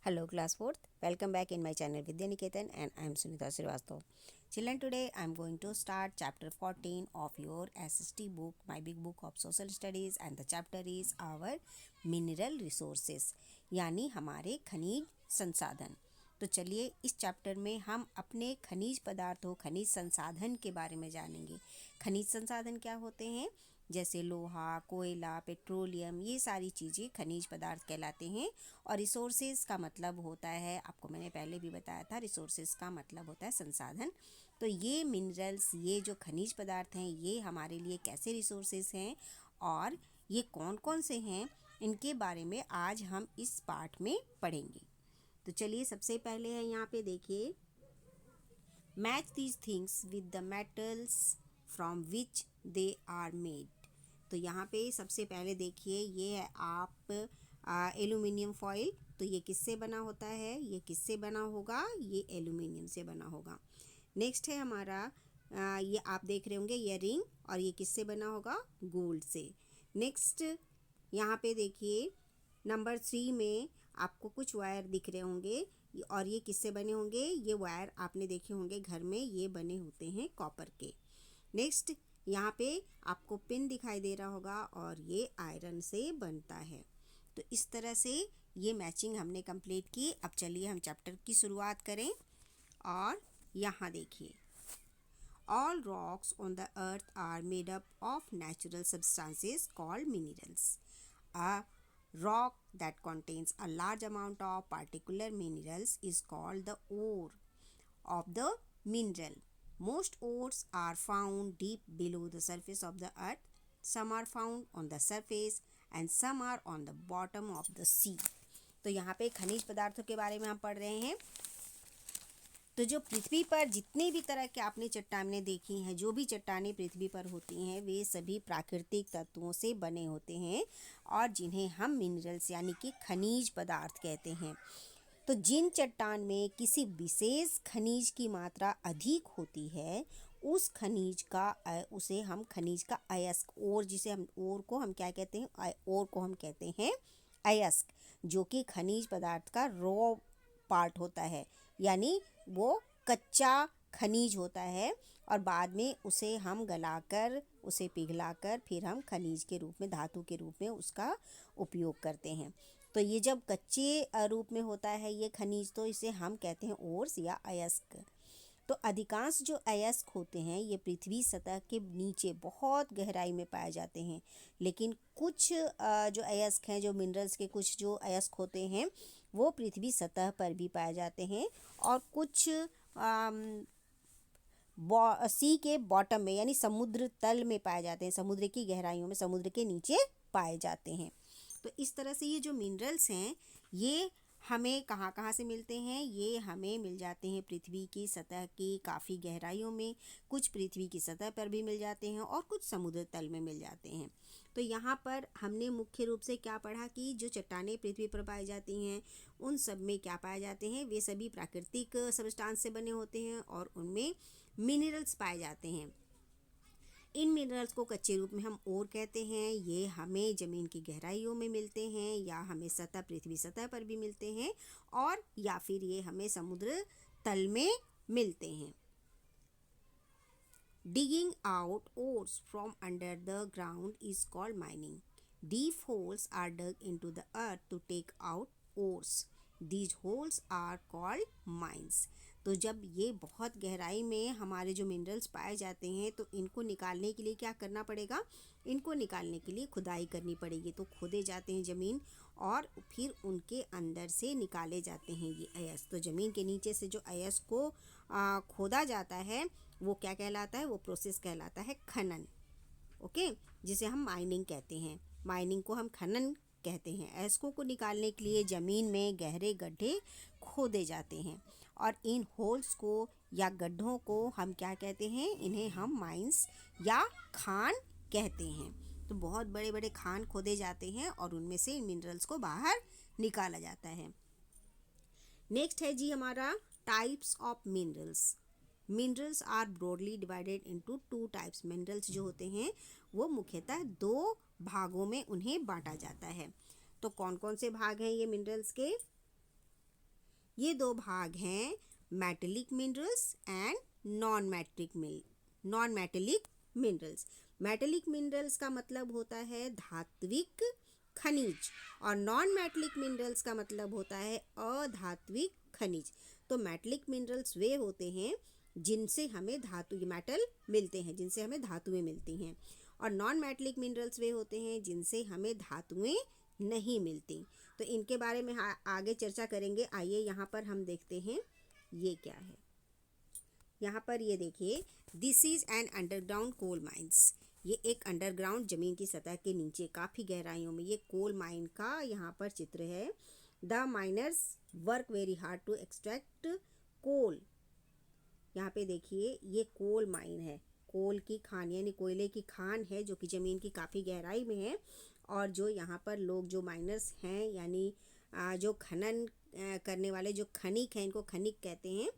Hello, class 4th. Welcome back in my channel Vidya Niketan, and I am Sunita Srivastav. Children, today I am going to start chapter 14 of your SST book, my big book of social studies, and the chapter is our mineral resources, यानी हमारे खनिज संसाधन। तो चलिए इस chapter में हम अपने खनिज पदार्थों, खनिज संसाधन के बारे में जानेंगे। खनिज संसाधन क्या होते हैं? जैसे लोहा, कोयला, पेट्रोलियम, ये सारी चीज़ें खनिज पदार्थ कहलाते हैं। और रिसोर्सेज का मतलब होता है, आपको मैंने पहले भी बताया था, रिसोर्सेज का मतलब होता है संसाधन। तो ये मिनरल्स, ये जो खनिज पदार्थ हैं, ये हमारे लिए कैसे रिसोर्सेज हैं और ये कौन कौन से हैं, इनके बारे में आज हम इस पार्ट में पढ़ेंगे। तो चलिए सबसे पहले है यहाँ पे देखिए, match these things with the metals from which they are made. तो यहाँ पे सबसे पहले देखिए, ये है आप एल्यूमिनियम फॉइल। तो ये किससे बना होता है? ये किससे बना होगा? ये एल्यूमिनियम से बना होगा। नेक्स्ट है हमारा ये आप देख रहे होंगे ये रिंग, और ये किससे बना होगा? गोल्ड से। नेक्स्ट यहाँ पे देखिए नंबर 3 में आपको कुछ वायर दिख रहे होंगे, और ये किससे बने होंगे? ये वायर आपने देखे होंगे घर में, ये बने होते हैं कॉपर के। नेक्स्ट यहाँ पे आपको पिन दिखाई दे रहा होगा, और ये आयरन से बनता है। तो इस तरह से ये मैचिंग हमने कंप्लीट की। अब चलिए हम चैप्टर की शुरुआत करें। और यहाँ देखिए, all rocks on the earth are made up of natural substances called minerals. A rock that contains a large amount of particular minerals is called the ore of the mineral. Most ores are found deep below the surface of the earth. Some are found on the surface and some are on the bottom of the sea. तो यहाँ पे खनिज पदार्थों के बारे में हम पढ़ रहे हैं। तो जो पृथ्वी पर जितने भी तरह के आपने चट्टानें देखी हैं, जो भी चट्टानें पृथ्वी पर होती हैं, वे सभी प्राकृतिक तत्वों से बने होते हैं, और जिन्हें हम मिनरल्स यानी कि खनिज पदार्थ कहते हैं। तो जिन चट्टान में किसी विशेष खनिज की मात्रा अधिक होती है, उस खनिज का उसे हम खनिज का अयस्क, और जिसे हम और को हम क्या कहते हैं? और को हम कहते हैं अयस्क, जो कि खनिज पदार्थ का रॉ पार्ट होता है, यानी वो कच्चा खनिज होता है, और बाद में उसे हम गलाकर, उसे पिघलाकर फिर हम खनिज के रूप में, धातु के रूप में उसका उपयोग करते हैं। तो ये जब कच्चे रूप में होता है ये खनिज, तो इसे हम कहते हैं ओर्स या अयस्क। तो अधिकांश जो अयस्क होते हैं ये पृथ्वी सतह के नीचे बहुत गहराई में पाए जाते हैं, लेकिन कुछ जो अयस्क हैं, जो मिनरल्स के कुछ जो अयस्क होते हैं, वो पृथ्वी सतह पर भी पाए जाते हैं, और कुछ सी के बॉटम में यानी समुद्र तल में पाए जाते हैं, समुद्र की गहराइयों में, समुद्र के नीचे पाए जाते हैं। तो इस तरह से ये जो मिनरल्स हैं, ये हमें कहाँ कहाँ से मिलते हैं? ये हमें मिल जाते हैं पृथ्वी की सतह की काफ़ी गहराइयों में, कुछ पृथ्वी की सतह पर भी मिल जाते हैं, और कुछ समुद्र तल में मिल जाते हैं। तो यहाँ पर हमने मुख्य रूप से क्या पढ़ा कि जो चट्टानें पृथ्वी पर पाई जाती हैं, उन सब में क्या पाए जाते हैं? वे सभी प्राकृतिक सब्सटेंस से बने होते हैं, और उनमें मिनरल्स पाए जाते हैं। इन मिनरल्स को कच्चे रूप में हम ओर कहते हैं। ये हमें ज़मीन की गहराइयों में मिलते हैं, या हमें सतह, पृथ्वी सतह पर भी मिलते हैं, और या फिर ये हमें समुद्र तल में मिलते हैं। Digging out ores from under the ground is called mining. Deep holes are dug into the earth to take out ores. These holes are called mines. तो जब ये बहुत गहराई में हमारे जो मिनरल्स पाए जाते हैं, तो इनको निकालने के लिए क्या करना पड़ेगा? इनको निकालने के लिए खुदाई करनी पड़ेगी। तो खोदे जाते हैं ज़मीन, और फिर उनके अंदर से निकाले जाते हैं ये अयस्क। तो ज़मीन के नीचे से जो अयस्क को खोदा जाता है, वो क्या कहलाता है? वो प्रोसेस कहलाता है खनन। ओके, जिसे हम माइनिंग कहते हैं। माइनिंग को हम खनन कहते हैं। अयस्कों को निकालने के लिए ज़मीन में गहरे गड्ढे खोदे जाते हैं, और इन होल्स को या गड्ढों को हम क्या कहते हैं? इन्हें हम माइंस या खान कहते हैं। तो बहुत बड़े बड़े खान खोदे जाते हैं, और उनमें से इन मिनरल्स को बाहर निकाला जाता है। नेक्स्ट है जी हमारा types of minerals. Minerals are broadly divided into 2 types. Minerals जो होते हैं वो मुख्यतः 2 भागों में उन्हें बांटा जाता है। तो कौन कौन से भाग हैं ये मिनरल्स के? ये दो भाग हैं, metallic minerals and non metallic minerals. Metallic minerals का मतलब होता है धात्विक खनिज और नॉन मेटेलिक मिनरल्स का मतलब होता है अधात्विक खनिज। तो मेटेलिक मिनरल्स वे होते हैं जिनसे हमें धातु मेटल मिलते हैं, जिनसे हमें धातुएं मिलती हैं, और नॉन मेटेलिक मिनरल्स वे होते हैं जिनसे हमें धातुएं नहीं मिलती। तो इनके बारे में आगे चर्चा करेंगे। आइए यहाँ पर हम देखते हैं ये क्या है। यहाँ पर ये देखिए, this is an underground coal mines. ये एक अंडरग्राउंड जमीन की सतह के नीचे काफ़ी गहराइयों में ये कोल माइन का यहाँ पर चित्र है। The miners work very hard to extract coal. यहाँ पे देखिए ये कोल माइन है, कोल की खान यानी कोयले की खान है जो कि ज़मीन की काफ़ी गहराई में है। और जो यहाँ पर लोग जो माइनर्स हैं यानी जो खनन करने वाले जो खनिक हैं, इनको खनिक कहते हैं।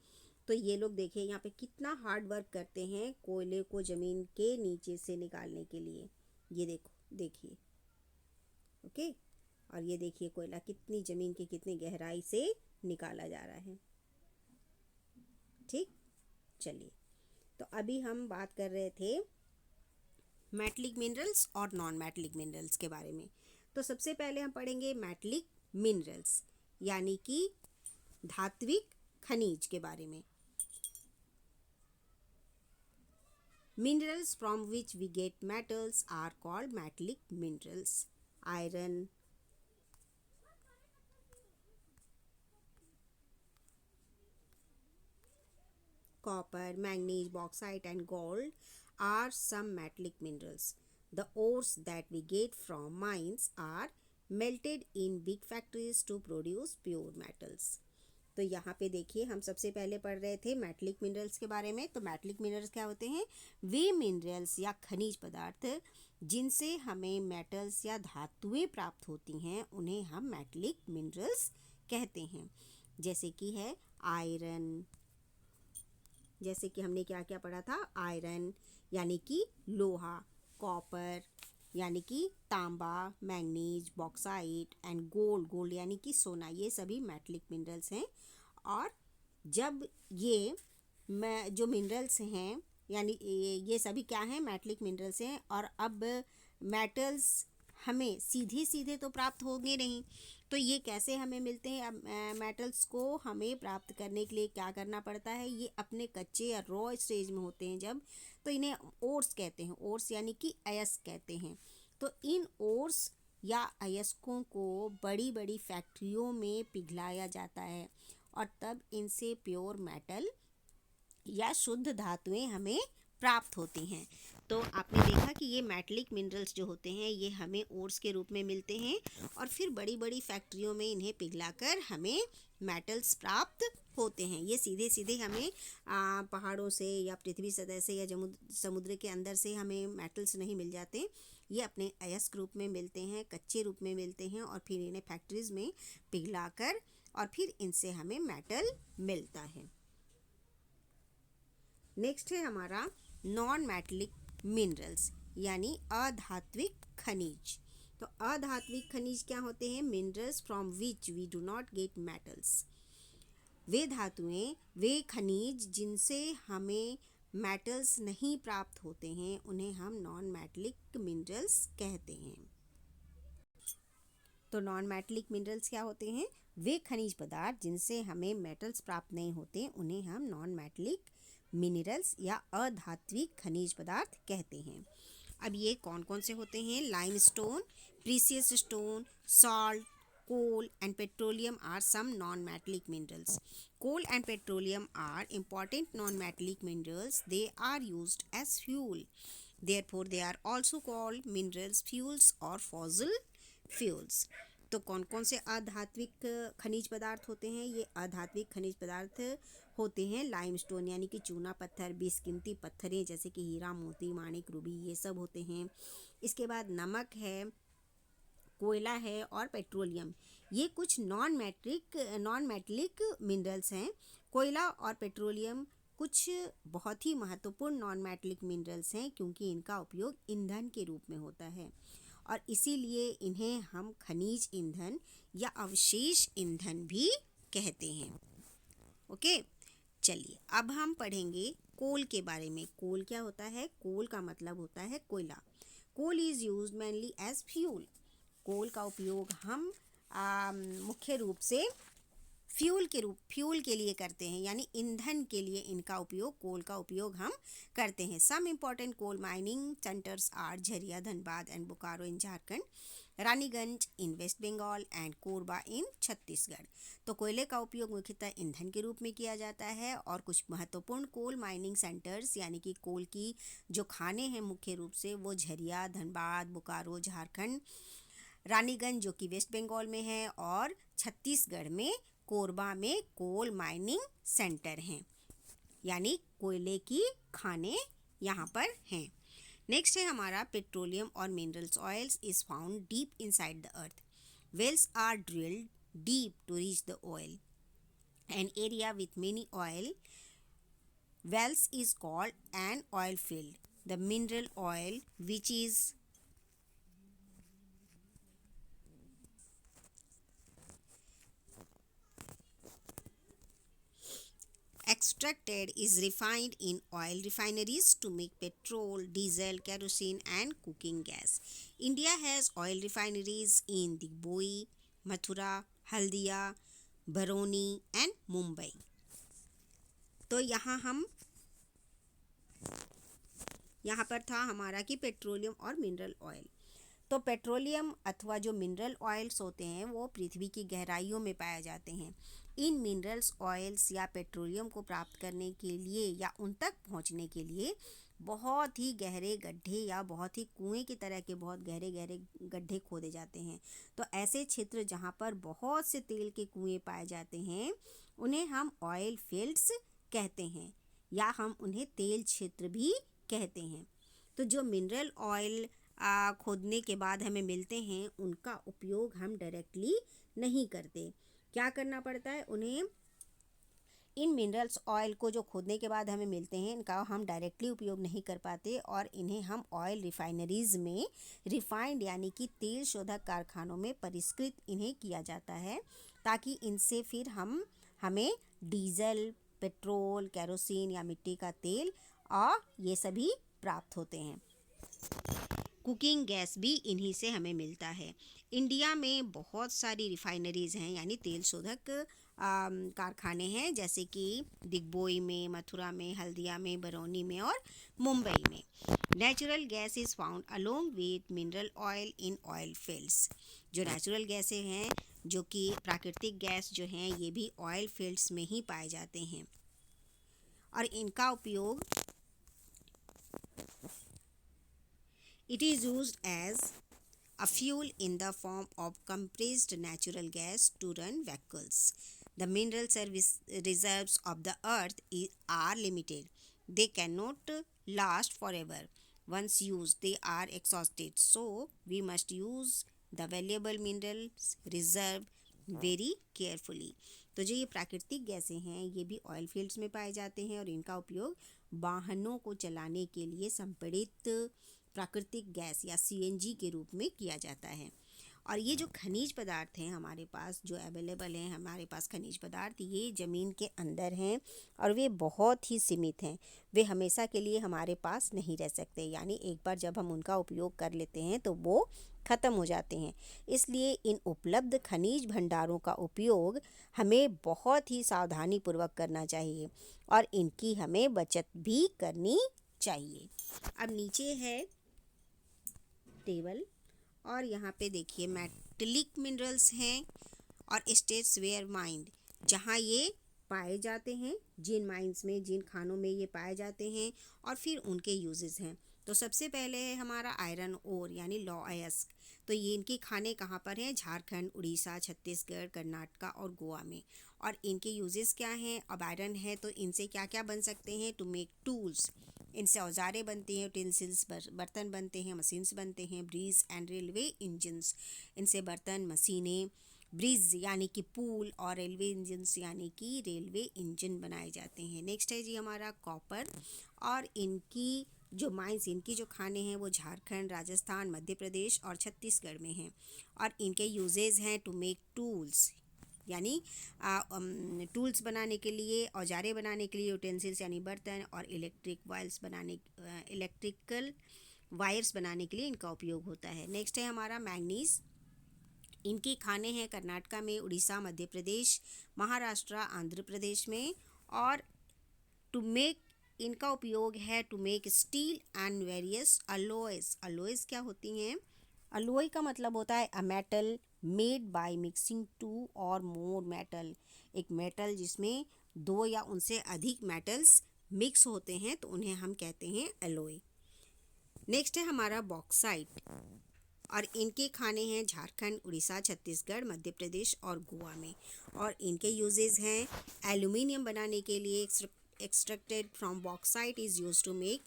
तो ये लोग देखिए यहाँ पे कितना हार्ड वर्क करते हैं कोयले को ज़मीन के नीचे से निकालने के लिए। ये देखिए ओके। और ये देखिए कोयला कितनी ज़मीन की कितनी गहराई से निकाला जा रहा है। ठीक, चलिए, तो अभी हम बात कर रहे थे मेटलिक मिनरल्स और नॉन मेटलिक मिनरल्स के बारे में। तो सबसे पहले हम पढ़ेंगे मेटलिक मिनरल्स यानी कि धात्विक खनिज के बारे में। Minerals from which we get metals are called metallic minerals. Iron, copper, manganese, bauxite and gold are some metallic minerals. The ores that we get from mines are melted in big factories to produce pure metals. तो यहाँ पे देखिए हम सबसे पहले पढ़ रहे थे मेटलिक मिनरल्स के बारे में। तो मेटलिक मिनरल्स क्या होते हैं? वे मिनरल्स या खनिज पदार्थ जिनसे हमें मेटल्स या धातुएं प्राप्त होती हैं उन्हें हम मेटलिक मिनरल्स कहते हैं। जैसे कि है आयरन, जैसे कि हमने क्या क्या पढ़ा था, आयरन यानी कि लोहा, कॉपर यानी कि तांबा, मैंगनीज, बॉक्साइट एंड गोल्ड यानी कि सोना, ये सभी मेटलिक मिनरल्स हैं। और जब ये जो मिनरल्स हैं यानी ये सभी क्या हैं, मेटलिक मिनरल्स हैं। और अब मेटल्स हमें सीधे सीधे तो प्राप्त होंगे नहीं, तो ये कैसे हमें मिलते हैं? अब मेटल्स को हमें प्राप्त करने के लिए क्या करना पड़ता है? ये अपने कच्चे या रॉ स्टेज में होते हैं जब, तो इन्हें ओर्स कहते हैं। ओर्स यानी कि अयस्क कहते हैं। तो इन ओर्स या अयस्कों को बड़ी बड़ी फैक्ट्रियों में पिघलाया जाता है और तब इनसे प्योर मेटल या शुद्ध धातुएं हमें प्राप्त होती हैं। तो आपने देखा कि ये मेटलिक मिनरल्स जो होते हैं ये हमें ओर्स के रूप में मिलते हैं और फिर बड़ी बड़ी फैक्ट्रियों में इन्हें पिघलाकर हमें मेटल्स प्राप्त होते हैं। ये सीधे सीधे हमें पहाड़ों से या पृथ्वी सतह से या समुद्र के अंदर से हमें मेटल्स नहीं मिल जाते। ये अपने अयस्क रूप में मिलते हैं, कच्चे रूप में मिलते हैं और फिर इन्हें फैक्ट्रीज में पिघलाकर और फिर इनसे हमें मेटल मिलता है। नेक्स्ट है हमारा नॉन मेटलिक मिनरल्स यानी अधात्विक खनिज। तो अधात्विक खनिज क्या होते हैं? Minerals from which we do not get metals. वे धातुएं, वे खनिज जिनसे हमें मेटल्स नहीं प्राप्त होते हैं उन्हें हम नॉन मेटलिक मिनरल्स कहते हैं। तो नॉन मेटलिक मिनरल्स क्या होते हैं? वे खनिज पदार्थ जिनसे हमें मेटल्स प्राप्त नहीं होते उन्हें हम नॉन मेटलिक मिनरल्स या अधात्विक खनिज पदार्थ कहते हैं। अब ये कौन कौन से होते हैं? Limestone, precious stone, salt, coal and petroleum are some non-metallic minerals. Coal and petroleum are important non-metallic minerals. They are used as fuel. Therefore, they are also called minerals, fuels or fossil fuels. तो कौन कौन से अधात्विक खनिज पदार्थ होते हैं? ये अधात्विक खनिज पदार्थ होते हैं लाइमस्टोन यानी कि चूना पत्थर, बेशकीमती पत्थरें जैसे कि हीरा, मोती, माणिक, रूबी, ये सब होते हैं। इसके बाद नमक है, कोयला है और पेट्रोलियम, ये कुछ नॉन मेटलिक मिनरल्स हैं। कोयला और पेट्रोलियम कुछ बहुत ही महत्वपूर्ण नॉन मेटलिक मिनरल्स हैं क्योंकि इनका उपयोग ईंधन के रूप में होता है और इसीलिए इन्हें हम खनिज ईंधन या अवशेष ईंधन भी कहते हैं। ओके, चलिए अब हम पढ़ेंगे कोल के बारे में। कोल क्या होता है? कोल का मतलब होता है कोयला। Coal is use mainly as fuel. Coal का उपयोग हम मुख्य रूप से फ्यूल के लिए करते हैं, यानी ईंधन के लिए इनका उपयोग, कोल का उपयोग हम करते हैं। Some important coal mining centres are Jharia, Dhanbad and Bokaro in Jharkhand, Raniganj in West Bengal and Korba in Chhattisgarh. तो कोयले का उपयोग मुख्यतः ईंधन के रूप में किया जाता है, और कुछ महत्वपूर्ण कोल माइनिंग सेंटर्स यानी कि कोल की जो खाने हैं मुख्य रूप से वो झरिया, धनबाद, बोकारो झारखंड, रानीगंज जो कि वेस्ट बंगाल में है, और छत्तीसगढ़ में कोरबा में कोल माइनिंग सेंटर हैं, यानी कोयले की खाने यहाँ पर हैं। नेक्स्ट है हमारा पेट्रोलियम और minerals. Oils is found deep inside the earth. Wells are drilled deep to reach the oil. An area with many oil wells is called an oil field. The mineral oil which is extracted is refined in oil refineries to make petrol, diesel, kerosene and cooking gas. India has oil refineries in Digboi, Mathura, Haldia, Baroni and Mumbai. तो यहाँ पर था हमारा कि petroleum और mineral oil. तो petroleum अथवा जो मिनरल ऑयल्स होते हैं वो पृथ्वी की गहराइयों में पाए जाते हैं। इन मिनरल्स ऑयल्स या पेट्रोलियम को प्राप्त करने के लिए या उन तक पहुंचने के लिए बहुत ही गहरे गड्ढे या बहुत ही कुएं की तरह के बहुत गहरे गहरे गड्ढे खोदे जाते हैं। तो ऐसे क्षेत्र जहाँ पर बहुत से तेल के कुएं पाए जाते हैं उन्हें हम ऑयल फील्ड्स कहते हैं, या हम उन्हें तेल क्षेत्र भी कहते हैं। तो जो मिनरल ऑयल खोदने के बाद हमें मिलते हैं उनका उपयोग हम डायरेक्टली नहीं करते। क्या करना पड़ता है? उन्हें, इन मिनरल्स ऑयल को जो खोदने के बाद हमें मिलते हैं इनका हम डायरेक्टली उपयोग नहीं कर पाते, और इन्हें हम ऑयल रिफाइनरीज में रिफाइंड यानी कि तेल शोधक कारखानों में परिष्कृत इन्हें किया जाता है, ताकि इनसे फिर हमें डीजल, पेट्रोल, केरोसिन या मिट्टी का तेल और ये सभी प्राप्त होते हैं। कुकिंग गैस भी इन्हीं से हमें मिलता है। इंडिया में बहुत सारी रिफाइनरीज हैं यानी तेल शोधक कारखाने हैं, जैसे कि दिग्बोई में, मथुरा में, हल्दिया में, बरौनी में और मुंबई में। Natural gas is found along with mineral oil in oil fields. जो नेचुरल गैसें हैं, जो कि प्राकृतिक गैस जो हैं, ये भी ऑयल फील्ड्स में ही पाए जाते हैं, और इनका उपयोग it is used as a fuel in the form of compressed natural gas to run vehicles. The mineral reserves of the earth are limited. They cannot last forever. Once used, they are exhausted. So, we must use the valuable minerals reserve very carefully. तो जो ये प्राकृतिक गैसें हैं ये भी oil fields में पाए जाते हैं, और इनका उपयोग वाहनों को चलाने के लिए संपीड़ित प्राकृतिक गैस या सीएनजी के रूप में किया जाता है। और ये जो खनिज पदार्थ हैं हमारे पास जो अवेलेबल हैं, हमारे पास खनिज पदार्थ ये ज़मीन के अंदर हैं और वे बहुत ही सीमित हैं। वे हमेशा के लिए हमारे पास नहीं रह सकते, यानी एक बार जब हम उनका उपयोग कर लेते हैं तो वो ख़त्म हो जाते हैं। इसलिए इन उपलब्ध खनिज भंडारों का उपयोग हमें बहुत ही सावधानीपूर्वक करना चाहिए और इनकी हमें बचत भी करनी चाहिए। अब नीचे है टेबल, और यहाँ पे देखिए मेटलिक मिनरल्स हैं और स्टेट्स वेयर माइंड, जहाँ ये पाए जाते हैं, जिन माइंस में, जिन खानों में ये पाए जाते हैं, और फिर उनके यूजेस हैं। तो सबसे पहले है हमारा आयरन ओर यानी लॉयस्क। तो ये इनके खाने कहाँ पर हैं? झारखंड, उड़ीसा, छत्तीसगढ़, कर्नाटका और गोवा में। और इनके यूजेस क्या हैं? अब आयरन है तो इनसे क्या क्या बन सकते हैं? टू मेक टूल्स, इनसे औजारें बनती हैं, यूटेंसिल्स बर्तन बनते हैं, मशीन्स बनते हैं, ब्रिज एंड रेलवे इंजन्स, इनसे बर्तन, मशीनें, ब्रिज यानी कि पुल, और रेलवे इंजन्स यानी कि रेलवे इंजन बनाए जाते हैं। नेक्स्ट है जी हमारा कॉपर, और इनकी जो माइंस, इनकी जो खाने हैं वो झारखंड, राजस्थान, मध्य प्रदेश और छत्तीसगढ़ में हैं। और इनके यूजेस हैं टू मेक टूल्स, यानी टूल्स बनाने के लिए, औजारें बनाने के लिए, यूटेंसिल्स यानी बर्तन, और इलेक्ट्रिकल वायर्स बनाने के लिए इनका उपयोग होता है। नेक्स्ट है हमारा मैंगनीज। इनके खाने हैं कर्नाटका में, उड़ीसा, मध्य प्रदेश, महाराष्ट्र, आंध्र प्रदेश में। और टू मेक इनका उपयोग है to make steel and various alloys. Alloys क्या होती हैं? अलोय का मतलब होता है a metal made by mixing two or more metal. एक मेटल जिसमें दो या उनसे अधिक मेटल्स मिक्स होते हैं तो उन्हें हम कहते हैं एलोय। नेक्स्ट है हमारा बॉक्साइट, और इनके खाने हैं झारखंड, उड़ीसा, छत्तीसगढ़, मध्य प्रदेश और गोवा में। और इनके यूजेस हैं एल्यूमिनियम बनाने के लिए। Extracted from bauxite is use to make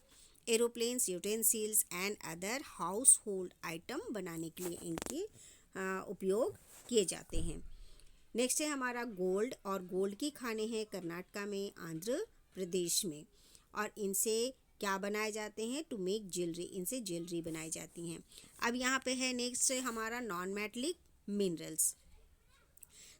aeroplanes, utensils and other household item बनाने के लिए इनके उपयोग किए जाते हैं। नेक्स्ट है हमारा गोल्ड, और गोल्ड की खाने हैं कर्नाटका में, आंध्र प्रदेश में। और इनसे क्या बनाए जाते हैं? टू मेक ज्वेलरी, इनसे ज्वेलरी बनाई जाती हैं। अब यहाँ पे है नेक्स्ट हमारा नॉन मेटलिक मिनरल्स।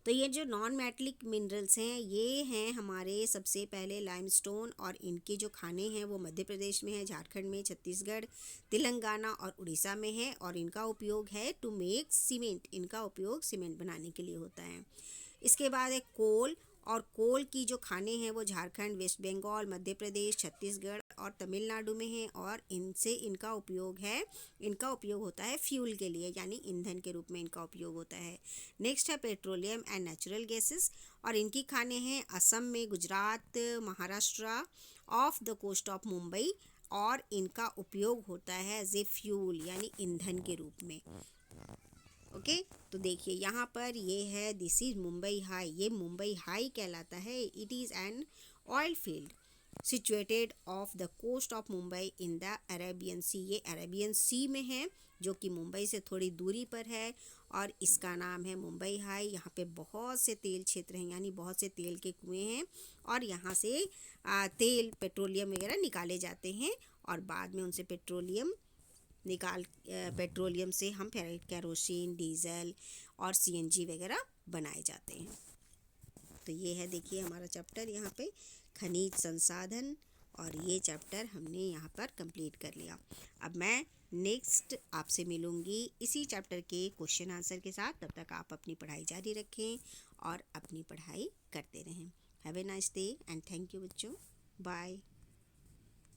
तो ये जो नॉन मेटलिक मिनरल्स हैं ये हैं हमारे सबसे पहले लाइमस्टोन, और इनके जो खाने हैं वो मध्य प्रदेश में है, झारखंड में, छत्तीसगढ़, तेलंगाना और उड़ीसा में है। और इनका उपयोग है टू मेक सीमेंट, इनका उपयोग सीमेंट बनाने के लिए होता है। इसके बाद है कोल, और कोल की जो खाने हैं वो झारखंड, वेस्ट बंगाल, मध्य प्रदेश, छत्तीसगढ़ और तमिलनाडु में है। और इनका उपयोग होता है फ्यूल के लिए, यानी ईंधन के रूप में इनका उपयोग होता है। नेक्स्ट है पेट्रोलियम एंड नेचुरल गैसेस, और इनकी खाने हैं असम में, Gujarat, Maharashtra, off the coast of Mumbai. और इनका उपयोग होता है एज ए फ्यूल यानी ईंधन के रूप में। ओके तो देखिए यहाँ पर ये है, दिस इज मुंबई हाई, ये मुंबई हाई कहलाता है। It is an oil field situated off the coast of Mumbai in the Arabian sea. ये अरेबियन सी में है जो कि मुंबई से थोड़ी दूरी पर है, और इसका नाम है मुंबई हाई। यहाँ पे बहुत से तेल क्षेत्र हैं, यानी बहुत से तेल के कुएँ हैं, और यहाँ से तेल, पेट्रोलियम वगैरह निकाले जाते हैं, और बाद में उनसे पेट्रोलियम से हम कैरोसिन, डीजल और सीएनजी वगैरह बनाए जाते हैं। तो ये है देखिए हमारा चैप्टर यहाँ पे खनिज संसाधन, और ये चैप्टर हमने यहाँ पर कंप्लीट कर लिया। अब मैं नेक्स्ट आपसे मिलूँगी इसी चैप्टर के क्वेश्चन आंसर के साथ। तब तक आप अपनी पढ़ाई जारी रखें और अपनी पढ़ाई करते रहें। Have a nice day and thank you बच्चों। बाय।